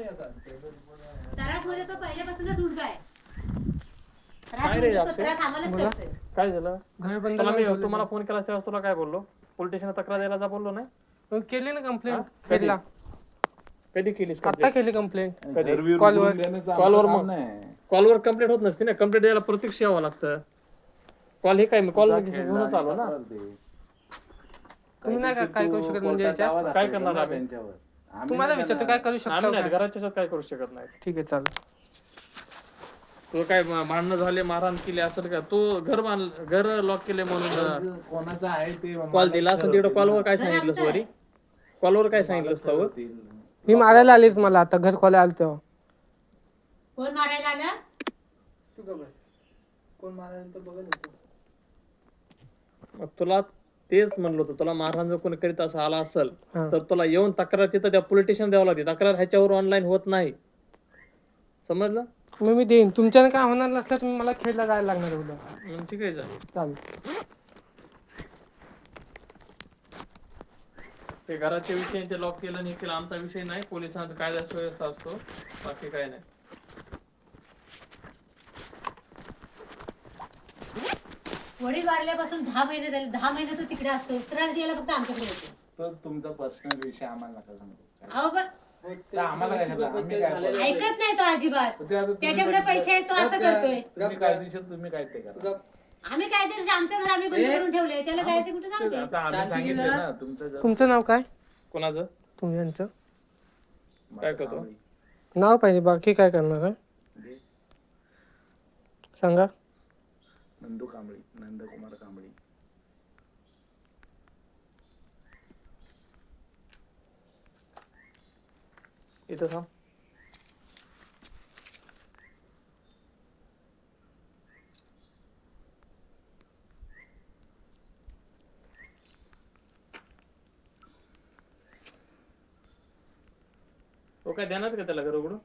त्रासमध्ये तो पहिल्यापासूनच उडका आहे. काय रे त्रास आम्हालाच करतोय. काय झालं? घर बंद तुला मी करून तुम्हाला फोन केला तेव्हा तुला काय बोललो? पोलीस स्टेशनला तक्रार द्यायला जा बोललो नाही? केली ना कंप्लेंट हा? केला कधी केलीस आता केली कंप्लेंट कधी? कॉलवर कॉलवर मग कॉलवर कंप्लेंट होत नसते ना, कंप्लेंट द्यायला प्रत्यक्ष यावं लागतं. कॉल हे काय कॉल घेऊनच आलो ना. तुम्ही नाही का काय करू शकत म्हणजे याच्यात काय करणार आम्ही? तुम्हाला विचारतो काय करू शकता आम्ही नाही का? घराच्या काय करू शकत नाही. ठीक आहे चालेल. तो काय भांडणं झाले मारहाण केली असं का? तो घर लॉक केले म्हणून कोणाचं आहे ते कॉल दिला असं तिकडे कॉलवर काय सांगितलं सॉरी कॉलवर काय सांगितलं त्यावर? मी मारायला आलीच मला आता घर खोला आलो तेव्हा. कोण मारायला आलं? तू का बस कोण मारायला तर बघत होतो. मग तुला तेच म्हणलं होतं, तुला मारहाण जर कोणी करीत असं आला असेल हा. तर तुला येऊन तक्रार तिथं त्या पोलीस स्टेशन द्यावं लागते. तक्रार ह्याच्यावर ऑनलाईन होत नाही, समजलं? मग मी देईन तुमच्यानं काय होणार नसलं तुम्ही मला खेळला जायला लागणार उद्या. मग ठीक आहे चालेल. चालेल. ते घराच्या विषयी ते लॉक केलं नाही केलं आमचा विषय नाही. पोलिसांचा कायदा सुव्यवस्था असतो, बाकी काय नाही. वडील वारल्यापासून 10 महिने झाले. 10 महिने तो तिकडे असतो. त्रास द्यायला फक्त आमच्याकडे येतो. तर तुमचा पर्सनल विषय आम्हाला नका सांगू. अहो पण तर आम्हाला काय झालं? आम्ही काय बोलू? ऐकत नाही तो अजिबात. ते आता तुम्ही त्याच्याकडे पैसे आहेत तो असं करतोय. तुम्ही कायदेशीर तुम्ही काय ते करा. आम्ही काहीतरी आमचं घर आम्ही बंद करून ठेवलंय. त्याला जायचं कुठे जाऊ दे. आता आम्ही सांगितलं ना तुमचं तुमचं नाव काय? कोणाचं तुमचं काय करतो? नाव पाहिजे बाकी काय करणार आहे सांगा. नंदू कांबळी, नंदकुमार कांबळी. इथं थांब. तो काय देणार का त्याला घर उघडून?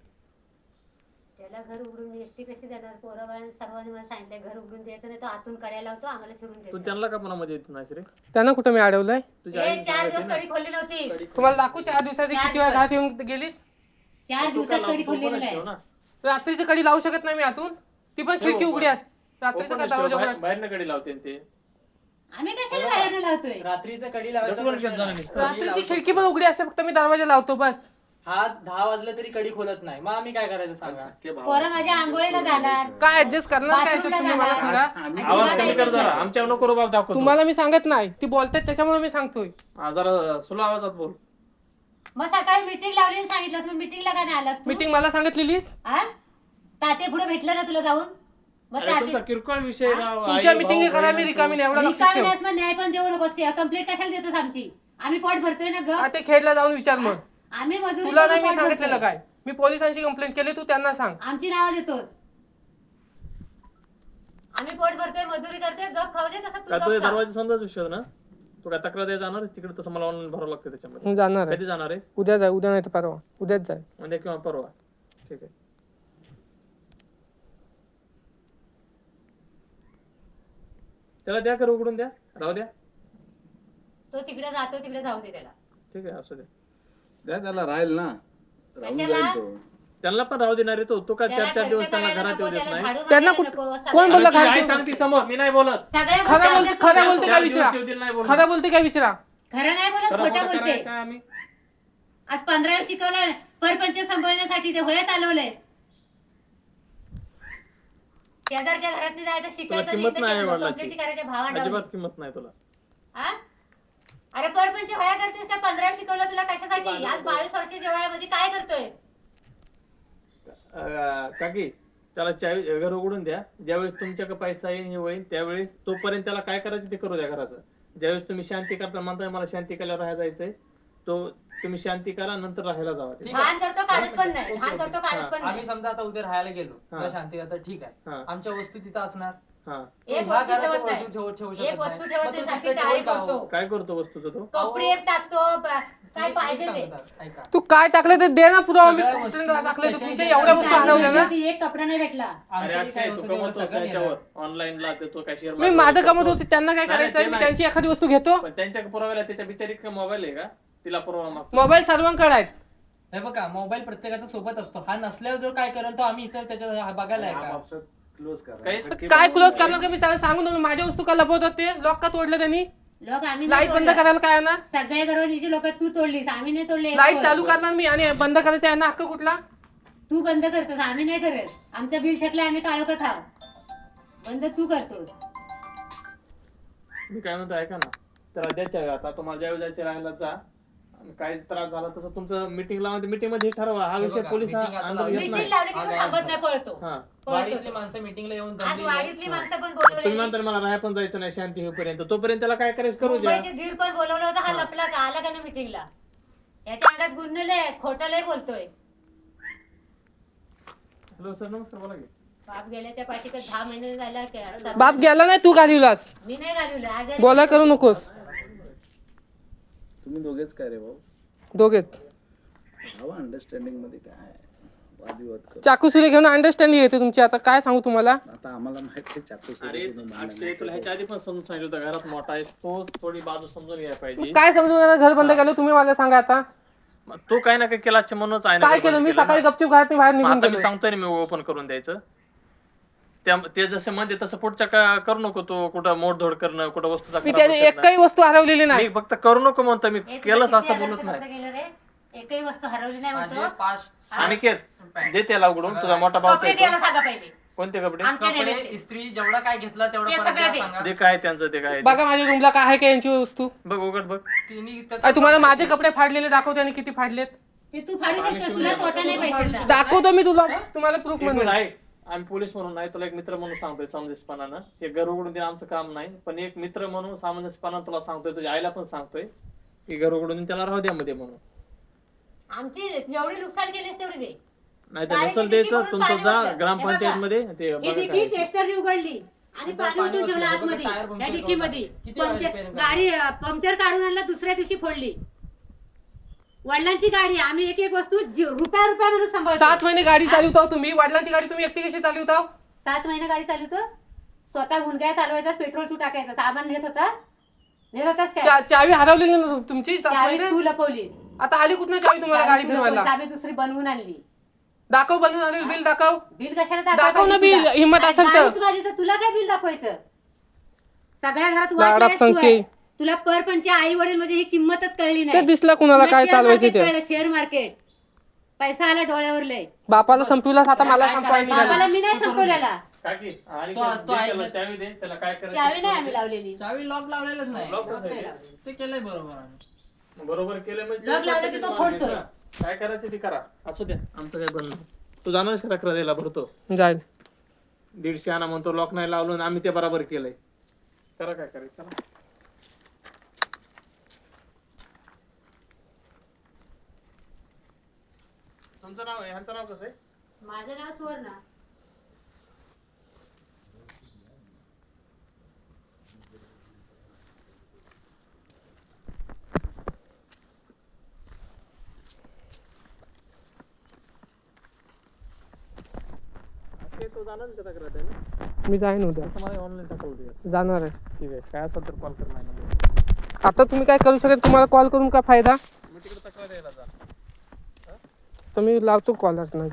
त्याला घर उघडून मी एकटी कशी देणार? पोराबाळांनी सर्वांनी मला सांगितलं घर उघडून द्यायचं नाही तो आतून कड्या लावतो आम्हाला शिरून तू देतो. त्यांना का पुन्हा मध्ये येत नाही रे? त्यांना कुठं मी अडवलंय? तुझ्या ए, आईने 4 सांगितलं दिवस ना. कडी खोलली नव्हती. तुम्हाला दाखवू 4 दिवसाची किती वेळा घरात येऊन गेली. 4 तू काय दिवसात कडी लावतो? खोललेली ओपनच नाही. ठेव ना. रात्रीची कडी लावू शकत नाही मी आतून. ती पण खिडकी उघडी असते. रात्रीचा काय ओपनच ठेव. दरवाजा उघडा. बाहेरनं कडी लावते ना ते. आम्ही कशाला बाहेर लावतोय? रात्रीचं कडी गप्प लावायचा करून प्रश्न घेत जा नाही. नुसतं. रात्रीची खिडकी पण उघडी असते फक्त मी दरवाजा लावतो बस. हा 10 वाजलं तरी कडी खोलत नाही. मग आम्ही काय करायचं सांगा. पोरं माझ्या आंघोळीला जाणार. काय ऍडजस्ट करणार काय ते बाथरूमला तुम्ही मला जाणार. सांगा. आवाज कमी कर जरा. आमच्या नको रुबाब दाखवतो. तुम्हाला मी सांगत नाही ती बोलतात त्याच्यामुळे मी सांगतोय. जरा सुला आवाजात बोल. मग सकाळी मीटिंग लावली आणि सांगितलंस मग मीटिंगला का नाही आलास तू? मीटिंग मला सांगितलेलीस. हा? ताते पुढे भेटलं ना तुला जाऊन? मग अरे तुमचा किरकोळ विषय हा? ना. तुमच्या आई, मीटिंग भाऊ, करा मी बहीण, रिकामी नाही एवढा लक्षात रिकामी ठेव. नाहीस मग न्याय पण देऊ नकोस. कंप्लेंट कशाला देतोस आमची? आम्ही पोट भरतोय ना ग. ते खेडला जाऊन विचार मग. आम्ही मजुरी तुला करून नाही मी पोट सांगितलेलं भरतोय. काय. मी पोलिसांची कंप्लेंट केली तू त्यांना सांग. आमची नावं देतोस. आम्ही पोट भरतोय मजुरी करतोय गप खाऊ दे तसं तू काय गप तुझ्या खा. दरवाजा समजाच विषय ना. तू काय तक्रार द्यायला जाणार आहेस तिकडे? तसं मला ऑनलाईन भरावं लागतं त्याच्यामध्ये. मी जाणार आहे कधी जाणार आहेस? उद्या जाय. उद्या नाही तर परवा. उद्याच जाय. म्हणजे किंवा परवा. ठीक आहे. त्याला द्या कर उघडून द्या. राहू द्या. तो तिकडे राहतो तिकडे जाऊ दे त्याला. ठीक आहे असू दे. द्या त्याला राहील ना. राहून कशाला? जाईल तो. त्यांना पण राहू देणार आहे तो. तो काय त्याला 4-4 दिवस खर्च त्यांना करायला घरात नको, येऊ देत त्याला नाही. झाडू त्यांना मारायला कुठं- नको, कोण सगळ्या बोललं तुझी काय आई ते? सांगते समोर, मी नाही बोलत. सगळ्या खरं गोष्टी बोलते आमच्या खरं बोलते काय 4 विचारा. दिवस येऊ दे नाही बोलत. खरं बोलते काय विचारा. खरं नाही बोलत खरं खोटं खोटं बोलते. करायला काय आम्ही? आज 15 शिकवलं परपंच सांभाळण्यासाठी ते होया चालवलंयस. शेजारच्या घरात जायचं तुला शिकायचं किंमत नाही नाही वडिलांची. कंप्लेंट करायच्या भावांना. अजिबात किंमत नाही तुला. हा? अरे परपंच होया करतोयस का? 15 शिकवलं तुला कशासाठी? आज 22 वर्षाच्या वयामध्ये काय करतोय? काकी त्याला घर उघडून द्या. ज्यावेळेस तुमच्याकडे पैसा येईल हे होईल त्यावेळेस तोपर्यंत त्याला काय करायचं ते करू द्या घराचं. ज्यावेळेस तुम्ही शांती करता म्हणताय मला शांती केल्यावर राहायला जायचंय तो तुम्ही शांती करा नंतर राहायला जावा. ठीक आहे. भान करतो काढत पण नाही. भान करतो काढत पण आम्ही नाही. समजा आता उद्या राहायला गेलो हा. तर शांती करता ठीक आहे. हा. आमच्या वस्तू तिथं असणार. हा. एक ह्या वस्तू घराच्या ठेवत वस्तू नाही. ठेवू एक शकत वस्तू नाही. ठेवत मग नाही. तो साठी तिकडे टाळी ठेवून का हो? करतो. काय करतो वस्तूचं तो? कपडे टाकतो. काय पाहिजे ते. ऐका. तू काय टाकलं ते दे ना पुरावा. मी सगळ्या कुठून वस्तू टाकलं तर त्याच्या तुमच्या ह्याच्यात एवढ्या वस्तू हरवल्या ना. एक कपडा नाही भेटला. अरे आमचंही अक्षय काय तू होतं तेवढं कमवतो सगळं याच्यावर नेणार. ऑनलाईनला देतो काय शेअर मी माझं कमवत होते त्यांना काय नाही, करायचं ते मी नाही. त्यांची एखादी वस्तू घेतो. पण त्यांच्या पुराव्याला त्याच्या बिचारीत मोबाईल आहे का? तिला पुरावा मागतो. मोबाईल सर्वांकडे आहेत. हे बघा मोबाईल प्रत्येकाच्या सोबत असतो, हा नसल्यावर जो काय करेल तो आम्ही इतर त्याच्या बघायला आहे का? क्लोज करा काही- सख्खे काय भाऊ क्लोज नाही. करणार का मी त्याला सांगून देऊ, माझ्या वस्तू का लपवतात ते, लॉक का तोडलं त्यांनी, लोक आम्ही नाही लाईट बंद तोडलं. करायला काय ना, सगळे घरवणीची लोक तू तोडलीस, आम्ही नाही तोडले. लाईट चालू करणार मी आणि बंद करायचं आहे ना, हक्क कुठला? तू बंद करतोस, आम्ही नाही करत. आमचं बिल थकलं, आम्ही काढत आहोत. बंद तू करतोस. मी काय म्हणतो ऐका ना, त्याला द्यायच्या आता तुम्हाला ज्यावेळी जायचे राहायला जा, आणि काही त्रास झाला तसं तुमचं मीटिंगला मीटिंग मध्ये ठरवा हा विषय बघा, पोलीस meeting आता अंदाज लावली. घेत मीटिंग नाही. लावली की हा, तो काय थांबत नाही, पळतो. हा वाडीतली पळतो. माणसं मीटिंगला येऊन आज दमलेली आहेत. वाडीतली माणसं पण तुम्ही बोलवलेली. म्हणता मला राहाय पण जायचं नाही शांती होईपर्यंत, तोपर्यंत त्याला काय करायचं करू द्या. मुंबईचे धीर पण बोलवलं होतं, हा लपला का, आला का नाही मीटिंगला? याच्या अंगात गुन्हे लय आहेत, खोटं लय बोलतोय. हॅलो सर नमस्कार, बोला की. बाप गेल्याच्या पाठीक 10 महिने झाला की बाप गेला नाही, तू घालवलास, मी नाही घालवलं. आजारी बोला करू नकोस. तुम्ही दोघेच काय रे भाऊ दोघेच राहा अंडरस्टँडिंग मध्ये, काय वादविवाद करू. चाकू सुरे घेऊन अंडरस्टँडिंग येते तुमची. आता काय सांगू तुम्हाला, आता आम्हाला माहिती चाकू अरे सुरू करून अक्षय तुला ह्याच्या आधी पण समजून सांगितलं होतं, घरात मोठा आहे तो थोडी बाजू समजून घ्यायला पाहिजे. काय समजून आता घर बंद केलं तुम्ही मला सांगा. आता मग तो काय ना काय केला म्हणूनच आहे ना काय ते केलं बंद मी, केलं सकाळी ना. गपचूप घरात बाहेर मग निघून आता मी गेलो. सांगतोय ना, मी ओपन करून द्यायचं. ते जसं म्हणते तसं पुढच्या करू नको, तो कुठं मोडधोड करणं, कुठं वस्तूचा मी खराब त्याने करणं. एकही वस्तू हरवलेली नाही. मी फक्त करू नको म्हणतो, मी हे तुला केलंच किती असं हजारचं बोलत नाही. खर्च केलं रे? एकही वस्तू हरवली नाही माझे म्हणतो. 5 अनिकेत दे त्याला उघडून, तुझा मोठा भाऊ कपडे द्यायला सांगा पहिले. कोणते कपडे आमच्या कपडे नेलेत ते. इस्त्री जेवढा काय घेतला तेवढा ते परत सगळं द्या दे. सांगा. दे काय त्यांचं ते काय बघा माझ्या रूमला काय आहे का यांची वस्तू. बघ उघड बघ. तिने अरे तुम्हाला माझे कपडे फाडलेले दाखवते आणि किती फाडलेत ते तू फाडू शकतो, तुला तोटा नाही पैशाचा. दाखवतो मी तुला, तुम्हाला प्रूफ एक मिनिट म्हणून. आहे, आम्ही पोलीस म्हणून नाही, तुला एक मित्र म्हणून सांगतोय समंजसपणानं. हे घर उघडून देणं आमचं काम नाही, पण एक मित्र म्हणून सामंजस्यपणानं तुला सांगतोय, तुझ्या आईला पण सांगतोय की घर उघडून देऊन त्याला राहू द्या मध्ये म्हणून. आमची जेवढी नुकसान केलीस तेवढी दे. नाही तर गाडीची नसेल डिक्की द्यायचं, भरून तुमचं पाणी जा ओतलं. ग्रामपंचायत हे मध्ये ते ही बघा डिक्की काय. टेस्टरनी उघडली आणि आता पाणी पाणी ओतून ठेवलं ओतलं, आतमध्ये. टायर पंक्चर त्या डिक्कीमध्ये किती वेळा रिपेअरिंग करायचं? गाडी पंक्चर काढून आणला, दुसऱ्या दिवशी फोडली. वडिलांची गाडी, आम्ही एक एक वस्तू रुपया म्हणून सांभाळतो. 7 महिने गाडी चालवता तुम्ही, वडिलांची गाडी तुम्ही एकटी कशी चालवता? 7 महिने गाडी चालवतो. स्वतः गुंडगाय चालवायचा, पेट्रोल तू टाकायचं. सामान नेत होतास काय? चावी हरवलेली ना तुमची 7 चावी महिने. तू लपवलीस. आता आली कुठनं चावी तुम्हाला गाडी चावी तू फिरवायला? लपवलीस. आम्ही दुसरी बनवून आणली. दाखव, बनवून आणली बिल दाखव. बिल कशाला दाखव ना तुला? बिल, हिम्मत आणि असेल तर. गाडीच माझी तर तुला काय बिल दाखवायचं? सगळ्या घरात लाडात वाटल्यास तू सांगते. आहेस. तुला परपंच आई वडील म्हणजे ही किंमतच कळली ते नाही. दिसलं कुणाला काय चालवायचं ते. शेअर मार्केट पैसा आला डोळ्यावर लय. बापाला संपविलास, आता मला संपवायला बाबाला निघाला. मी नाही संपवलेला. काकी आणि तो- दे तो आहे त्याला ना. चावी दे, त्याला काय चावी नाही आम्ही करायचं लावलेली. चावी लॉक लावलेलंच नाही. लॉक कसं आहे? ते केलंय बरोबर आम्ही. बरोबर केलं म्हणजे लॉक लावलं की तो फोडतोय. काय करायचं ते करा, असू द्या, आमचं काय बनलं. तू जाणारच का तक्रार द्यायला भरतो जाईल. 150 आणा म्हणतो, लॉक नाही लावलं आणि आम्ही ते बरोबर केलंय. करा काय करायचं चला. तुमचं नाव ह्यांचं नाव कसं आहे? माझं नाव सुवर्णा. ते तो जाणार का तक्रार द्यायला? मी जाईन उद्या, मला ऑनलाईन टाकवलं दे. जाणार आहे. ठीक आहे, काय असेल तर कॉल कर माझ्या. आता तुम्ही काय करू शकत, तुम्हाला कॉल करून काय फायदा? मी तिकडे तक्रार द्यायला जा. तर मी लावतो कॉल नाही